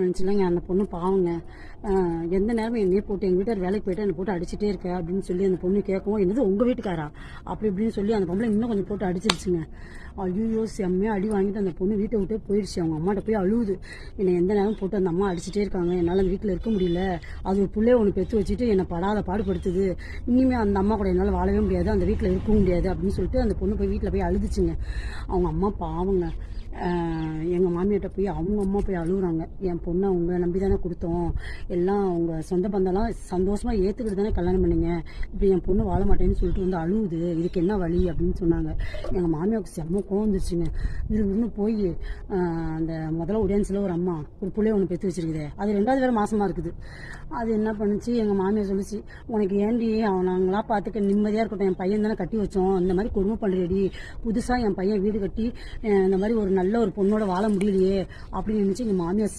நினச்சிலங்க அந்த பொண்ணு பாவங்க. எந்த நேரமும் என்னையே போட்டு எங்கள் வீட்டார் வேலைக்கு போயிட்டு என்னை போட்டு அடிச்சுட்டே இருக்க அப்படின்னு சொல்லி அந்த பொண்ணு கேட்கவும், என்னது உங்கள் வீட்டுக்காரா அப்படி இப்படின்னு சொல்லி அந்த பொம்பளை இன்னும் கொஞ்சம் போட்டு அடிச்சிருச்சுங்க. ஐயோ செம்மையாக அடி வாங்கிட்டு அந்த பொண்ணு வீட்டை விட்டே போயிடுச்சு. அவங்க அம்மாட்ட போய் அழுவுது, என்னை எந்த நேரம் போட்டு அந்த அம்மா அடிச்சுட்டே இருக்காங்க, என்னால் அந்த வீட்டில் இருக்க முடியல, அது ஒரு பிள்ளைய ஒன்று பெற்று வச்சுட்டு என்னை படாத பாடுபடுத்துது, இனிமேல் அந்த அம்மா கூட என்னால் வாழவே முடியாது, அந்த வீட்டில் இருக்கவும் முடியாது அப்படின்னு சொல்லிட்டு அந்த பொண்ணு போய் வீட்டில் போய் அழுதுச்சுங்க. அவங்க அம்மா பாவங்க. எங்கள் மாமியார்ட்ட போய் அவங்க அம்மா போய் அழுகுறாங்க, என் பொண்ணை அவங்க நம்பி தானே கொடுத்தோம், எல்லாம் அவங்க சொந்த பந்தம்லாம் சந்தோஷமாக ஏற்றுக்கிட்டு தானே கல்யாணம் பண்ணிங்க, இப்படி என் பொண்ணு வாழ மாட்டேன்னு சொல்லிட்டு வந்து அழுகுது, இதுக்கு என்ன வழி அப்படின்னு சொன்னாங்க. எங்கள் மாமியாருக்கு செம்ம கோவம் வந்துருச்சுங்க. விறுவிறுன்னு போய் அந்த முதல்ல உடையான்ஸில் ஒரு அம்மா ஒரு பிள்ளைய ஒன்று பெற்று வச்சிருக்குது, அது 2வது வேறு மாசமாக இருக்குது. அது என்ன பண்ணுச்சு, எங்கள் மாமியார் சொல்லிச்சு, உனக்கு ஏண்டி அவன் நாங்களா பார்த்துக்க நிம்மதியாக இருக்கட்டும், என் பையன் தானே கட்டி வச்சோம், இந்த மாதிரி கொடுமை பண்ணுறேடி, புதுசாக என் பையன் வீடு கட்டி இந்த மாதிரி ஒரு நல்ல ஒரு பொண்ணோட வாழ முடியலையே அப்படின்னு நினச்சி எங்கள் மாமியார்